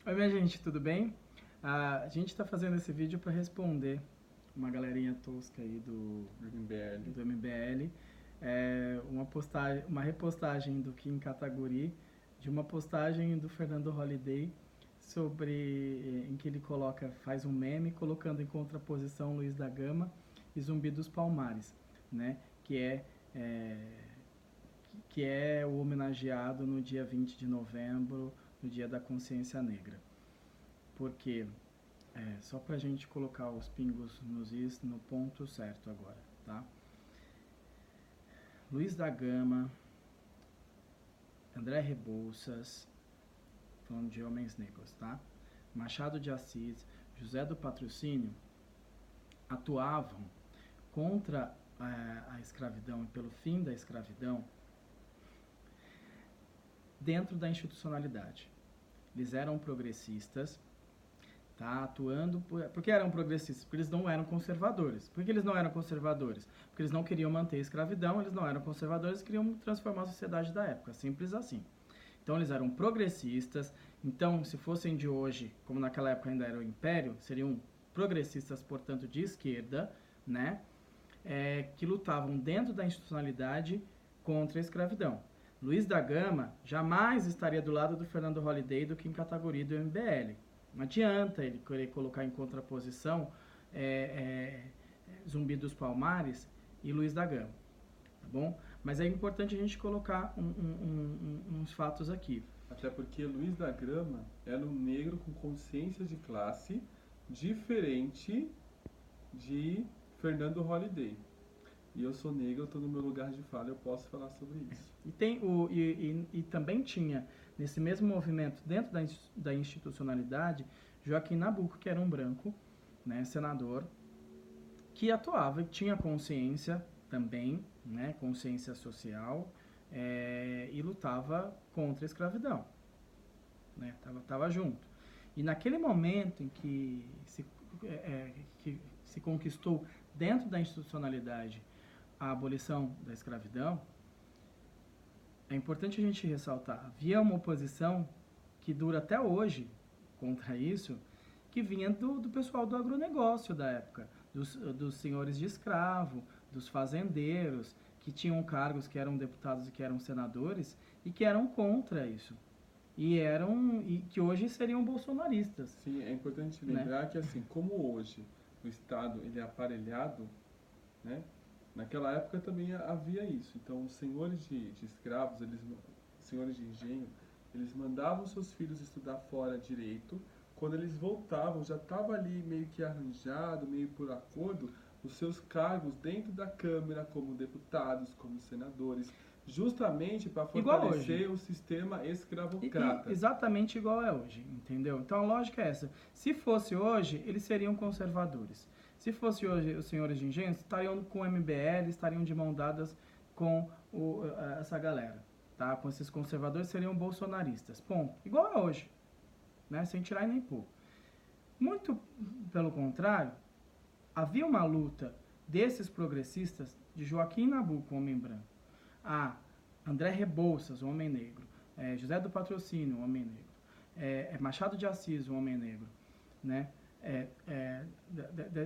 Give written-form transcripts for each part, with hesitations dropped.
Oi, minha gente, tudo bem? A gente está fazendo esse vídeo para responder uma galerinha tosca aí do MBL. Uma repostagem do Kim Kataguiri de uma postagem do Fernando Holliday em que ele faz um meme colocando em contraposição Luiz da Gama e Zumbi dos Palmares, né? Que é o homenageado no dia 20 de novembro, no Dia da Consciência Negra. Porque, só pra gente colocar os pingos nos is no ponto certo agora, tá? Luiz da Gama, André Rebouças, falando de homens negros, tá? Machado de Assis, José do Patrocínio, atuavam contra a escravidão e pelo fim da escravidão dentro da institucionalidade. Eles eram progressistas, tá? Atuando... Por que eram progressistas? Porque eles não eram conservadores. Por que eles não eram conservadores? Porque eles não queriam manter a escravidão, eles não eram conservadores, queriam transformar a sociedade da época, simples assim. Então eles eram progressistas, então se fossem de hoje, como naquela época ainda era o Império, seriam progressistas, portanto, de esquerda, né? Que lutavam dentro da institucionalidade contra a escravidão. Luiz da Gama jamais estaria do lado do Fernando Holliday do Kim Kataguiri do MBL. Não adianta ele querer colocar em contraposição Zumbi dos Palmares e Luiz da Gama, tá bom? Mas é importante a gente colocar uns fatos aqui. Até porque Luiz da Gama era um negro com consciência de classe diferente de Fernando Holliday. E eu sou negro, eu estou no meu lugar de fala, eu posso falar sobre isso. E também tinha, nesse mesmo movimento, dentro da institucionalidade, Joaquim Nabuco, que era um branco, né, senador, que atuava e tinha consciência também, né, consciência social, e lutava contra a escravidão. Né, tava junto. E naquele momento em que se conquistou dentro da institucionalidade a abolição da escravidão, é importante a gente ressaltar, havia uma oposição que dura até hoje contra isso, que vinha do pessoal do agronegócio da época, dos senhores de escravo, dos fazendeiros, que tinham cargos, que eram deputados e que eram senadores, e que eram contra isso. E que hoje seriam bolsonaristas. Sim, é importante lembrar, né, que assim, como hoje o Estado ele é aparelhado, né? Naquela época também havia isso. Então, os senhores de escravos, senhores de engenho, eles mandavam seus filhos estudar fora direito. Quando eles voltavam, já estava ali meio que arranjado, meio por acordo, os seus cargos dentro da Câmara, como deputados, como senadores, justamente para fortalecer o sistema escravocrata. Exatamente igual é hoje, entendeu? Então a lógica é essa. Se fosse hoje, eles seriam conservadores. Se fosse hoje, os senhores de engenho estariam com o MBL, estariam de mão dadas com essa galera, tá? Com esses conservadores, seriam bolsonaristas. Ponto. Igual é hoje, né? Sem tirar e nem pôr. Muito pelo contrário, havia uma luta desses progressistas, de Joaquim Nabuco, homem branco, a André Rebouças, o homem negro, José do Patrocínio, o homem negro, Machado de Assis, o homem negro, né?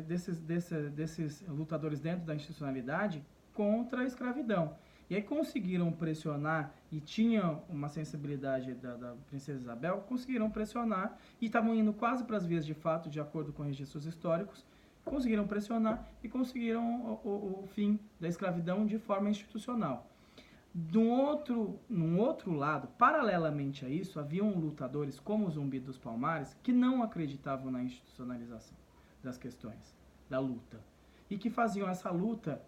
Desses lutadores dentro da institucionalidade contra a escravidão. E aí conseguiram pressionar, e tinham uma sensibilidade da princesa Isabel, conseguiram pressionar, e estavam indo quase para as vias de fato, de acordo com registros históricos, conseguiram pressionar e conseguiram o fim da escravidão de forma institucional. Num outro lado, paralelamente a isso, haviam lutadores como o Zumbi dos Palmares que não acreditavam na institucionalização das questões, da luta, e que faziam essa luta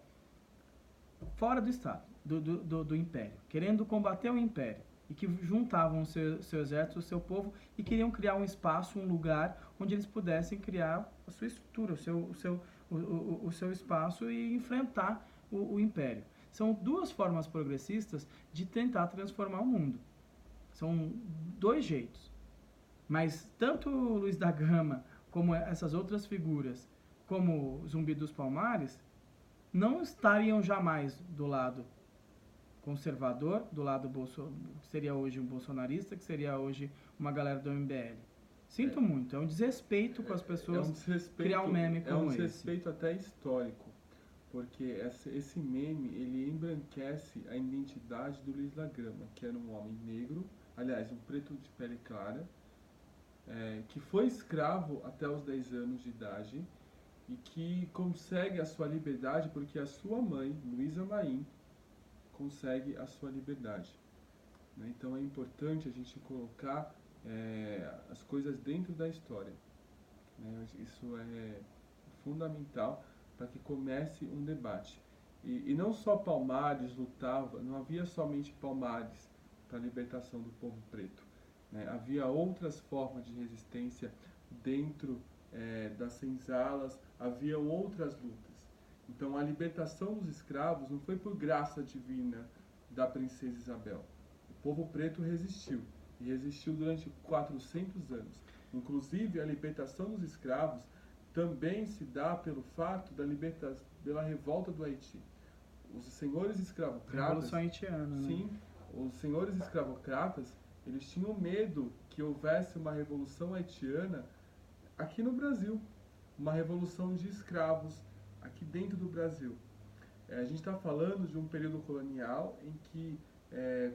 fora do Estado, do Império, querendo combater o Império, e que juntavam o seu exército, o seu povo, e queriam criar um espaço, um lugar onde eles pudessem criar a sua estrutura, o seu espaço e enfrentar o Império. São duas formas progressistas de tentar transformar o mundo. São dois jeitos. Mas tanto o Luiz da Gama, como essas outras figuras, como o Zumbi dos Palmares, não estariam jamais do lado conservador, do lado que seria hoje um bolsonarista, que seria hoje uma galera do MBL. Sinto muito, é um desrespeito com as pessoas criar um meme como esse. É um desrespeito até histórico, porque esse meme, ele embranquece a identidade do Luiz da Grama, que era um homem negro, aliás, um preto de pele clara, que foi escravo até os 10 anos de idade e que consegue a sua liberdade porque a sua mãe, Luísa Maim, consegue a sua liberdade. Né? Então é importante a gente colocar as coisas dentro da história. Né? Isso é fundamental para que comece um debate. E não só Palmares lutava, não havia somente Palmares para a libertação do povo preto. Né? Havia outras formas de resistência dentro das senzalas, haviam outras lutas. Então a libertação dos escravos não foi por graça divina da princesa Isabel. O povo preto resistiu, e resistiu durante 400 anos. Inclusive a libertação dos escravos também se dá pelo fato pela revolta do Haiti. Os senhores escravocratas... Revolução haitiana, né? Sim, os senhores escravocratas, eles tinham medo que houvesse uma revolução haitiana aqui no Brasil. Uma revolução de escravos aqui dentro do Brasil. A gente está falando de um período colonial em que,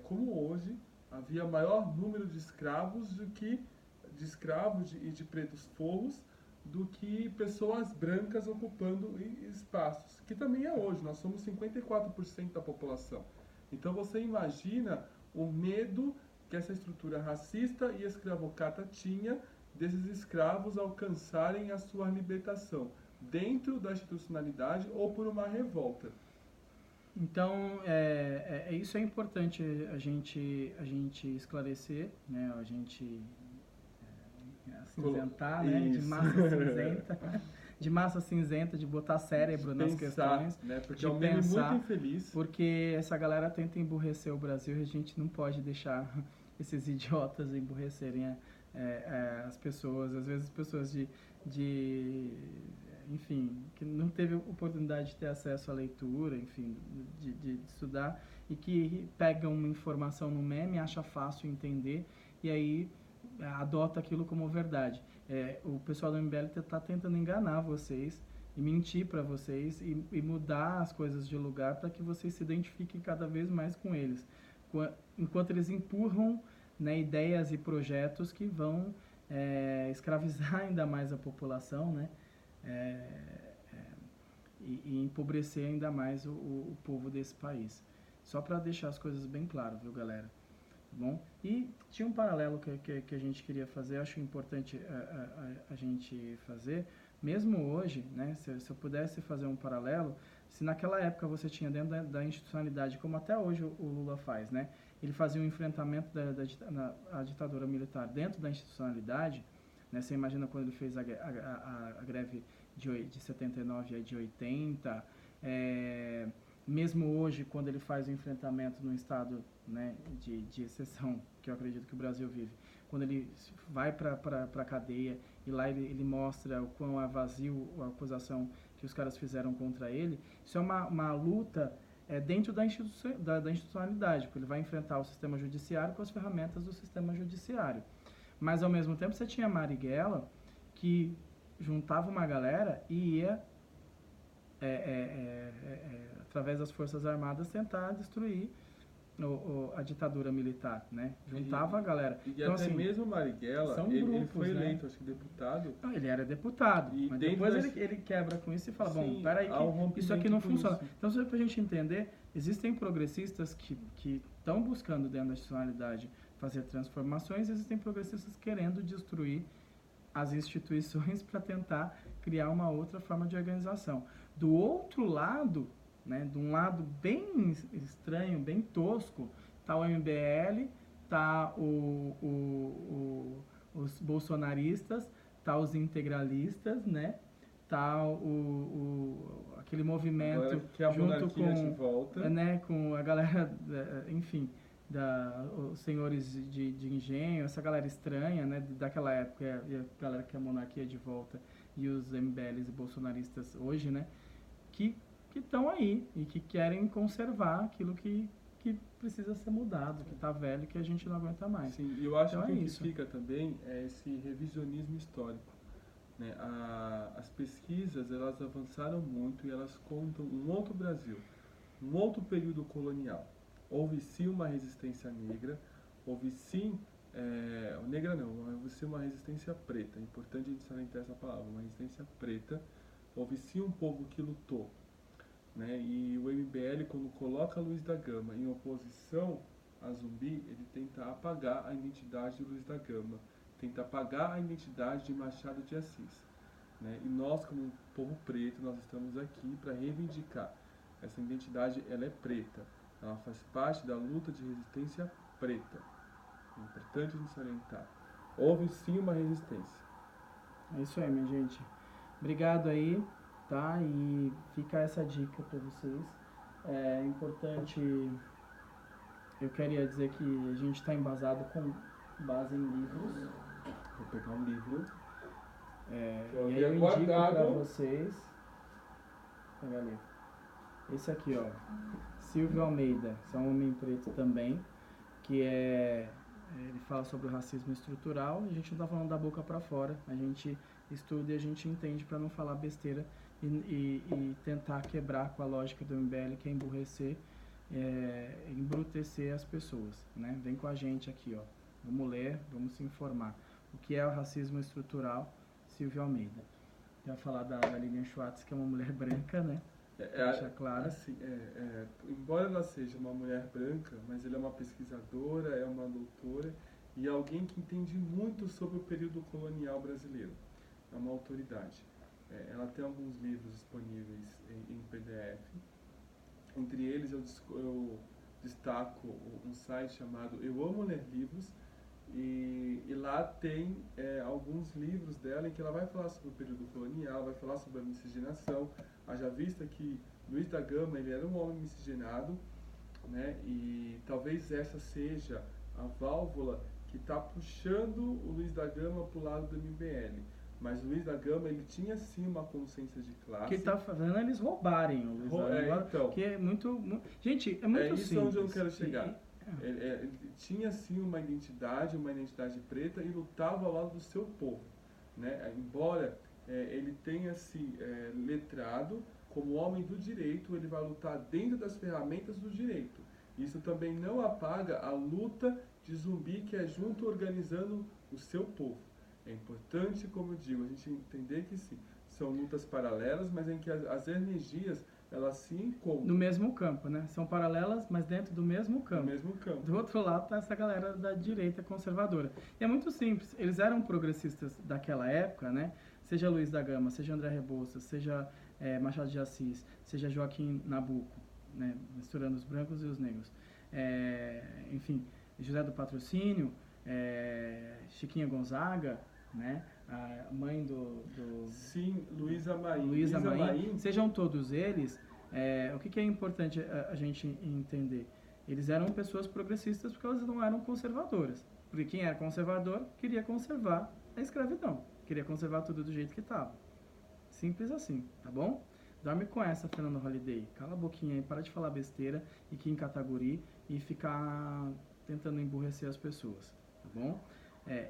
como hoje, havia maior número de escravos e de pretos forros do que pessoas brancas ocupando espaços, que também é hoje. Nós somos 54% da população. Então você imagina o medo que essa estrutura racista e escravocrata tinha desses escravos alcançarem a sua libertação dentro da institucionalidade ou por uma revolta. Então, isso é importante a gente esclarecer, né? A gente acinzentar, né? De massa cinzenta. De massa cinzenta, de botar cérebro nas questões. Né? Porque de é um meme pensar, muito infeliz. Porque essa galera tenta emburrecer o Brasil e a gente não pode deixar esses idiotas emburrecerem as pessoas. Às vezes pessoas enfim, que não teve oportunidade de ter acesso à leitura, enfim, de estudar, e que pegam uma informação no meme, acha fácil entender, e aí adota aquilo como verdade. O pessoal do MBL está tentando enganar vocês, e mentir para vocês, e mudar as coisas de lugar para que vocês se identifiquem cada vez mais com eles, enquanto eles empurram, né, ideias e projetos que vão escravizar ainda mais a população, né? E empobrecer ainda mais o povo desse país. Só para deixar as coisas bem claras, viu, galera? Tá bom? E tinha um paralelo que a gente queria fazer, acho importante a gente fazer, mesmo hoje, né? Se eu pudesse fazer um paralelo, se naquela época você tinha dentro da institucionalidade, como até hoje o Lula faz, né? Ele fazia um enfrentamento da ditadura militar dentro da institucionalidade, né? Você imagina quando ele fez a greve de 79 e de 80, mesmo hoje, quando ele faz o enfrentamento no estado, né, de exceção, que eu acredito que o Brasil vive, quando ele vai para a cadeia e lá ele mostra o quão é vazio a acusação que os caras fizeram contra ele, isso é uma luta dentro da institucionalidade, porque ele vai enfrentar o sistema judiciário com as ferramentas do sistema judiciário. Mas, ao mesmo tempo, você tinha a Marighella, que juntava uma galera e ia, através das Forças Armadas, tentar destruir a ditadura militar, né? Juntava a galera. E então, até assim, mesmo Marighella, ele foi eleito, acho que deputado. Não, ele era deputado, mas depois ele quebra com isso e fala, sim, bom, peraí, isso aqui não funciona. Isso. Então, só para a gente entender, existem progressistas que estão buscando dentro da institucionalidade fazer transformações, existem progressistas querendo destruir as instituições para tentar criar uma outra forma de organização. Do outro lado, né, de um lado bem estranho, bem tosco, está o MBL, está os bolsonaristas, está os integralistas, né, está aquele movimento que a junto com, volta. Né, com a galera, enfim, os senhores de engenho, essa galera estranha, né, daquela época, e a galera que é a monarquia de volta, e os MBLs e bolsonaristas hoje, né, que estão aí e que querem conservar aquilo que que precisa ser mudado, que está velho, que a gente não aguenta mais. Sim, e eu acho Então que é o que isso. fica também é esse revisionismo histórico, né? As pesquisas, elas avançaram muito e elas contam um outro Brasil, um outro período colonial. Houve sim uma resistência negra, houve sim, negra não, houve sim uma resistência preta, é importante a gente salientar essa palavra, uma resistência preta, houve sim um povo que lutou, né? E o MBL, quando coloca Luiz da Gama em oposição a Zumbi, ele tenta apagar a identidade de Luiz da Gama, tenta apagar a identidade de Machado de Assis, né? E nós, como povo preto, nós estamos aqui para reivindicar. Essa identidade, ela é preta, ela faz parte da luta de resistência preta. É importante a gente salientar. Houve sim uma resistência. É isso aí, minha gente. Obrigado aí, tá? E fica essa dica para vocês. É importante, eu queria dizer que a gente está embasado com base em livros. Vou pegar um livro. E aí eu indico para vocês. Pega ali. Esse aqui, ó. Silvio Almeida, esse é um homem preto também, que ele fala sobre o racismo estrutural. A gente não está falando da boca para fora, a gente estuda e a gente entende para não falar besteira e tentar quebrar com a lógica do MBL, que é emburrecer, embrutecer as pessoas, né? Vem com a gente aqui, ó. Vamos ler, vamos se informar. O que é o racismo estrutural? Silvio Almeida. Já falar da Lilian Schwartz, que é uma mulher branca, né? Deixa claro. Assim, embora ela seja uma mulher branca, mas ela é uma pesquisadora, é uma doutora e alguém que entende muito sobre o período colonial brasileiro. É uma autoridade. Ela tem alguns livros disponíveis em PDF. Entre eles eu destaco um site chamado Eu Amo Ler Livros, e lá tem alguns livros dela em que ela vai falar sobre o período colonial, vai falar sobre a miscigenação. Haja vista que Luiz da Gama, ele era um homem miscigenado, né? E talvez essa seja a válvula que está puxando o Luiz da Gama para o lado do MBL. Mas o Luiz da Gama, ele tinha sim uma consciência de classe. O que ele está fazendo é eles roubarem o Luiz da Gama, então, que é muito... Gente, é muito simples. É isso onde eu quero chegar. Ele tinha sim uma identidade preta, e lutava ao lado do seu povo, né? Embora ele tenha se letrado como homem do direito, ele vai lutar dentro das ferramentas do direito. Isso também não apaga a luta de Zumbi, que é junto organizando o seu povo. É importante, como eu digo, a gente entender que sim, são lutas paralelas, mas em que as energias, elas se encontram. No mesmo campo, né? São paralelas, mas dentro do mesmo campo. Do mesmo campo. Do outro lado tá essa galera da direita conservadora. E é muito simples. Eles eram progressistas daquela época, né? Seja Luiz da Gama, seja André Rebouças, seja Machado de Assis, seja Joaquim Nabuco, né? Misturando os brancos e os negros. Enfim, José do Patrocínio, Chiquinha Gonzaga, né? A mãe do... Sim, Luísa Maim. Luísa Maim. Sejam todos eles, o que é importante a gente entender? Eles eram pessoas progressistas porque elas não eram conservadoras. Porque quem era conservador queria conservar a escravidão. Queria conservar tudo do jeito que estava. Simples assim, tá bom? Dorme com essa, Fernando Holliday. Cala a boquinha aí, para de falar besteira e que em categoria e ficar tentando emburrecer as pessoas, tá bom?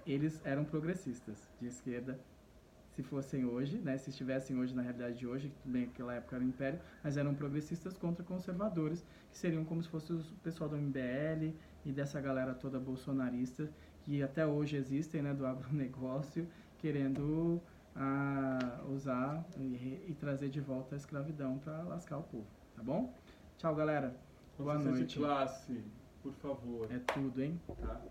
Eles eram progressistas de esquerda, se fossem hoje, né, se estivessem hoje na realidade de hoje, que bem naquela época era o Império, mas eram progressistas contra conservadores, que seriam como se fosse o pessoal do MBL e dessa galera toda bolsonarista, que até hoje existem, né, do agronegócio, querendo usar e trazer de volta a escravidão para lascar o povo, tá bom? Tchau, galera. Boa noite. De classe, por favor. É tudo, hein? Tá.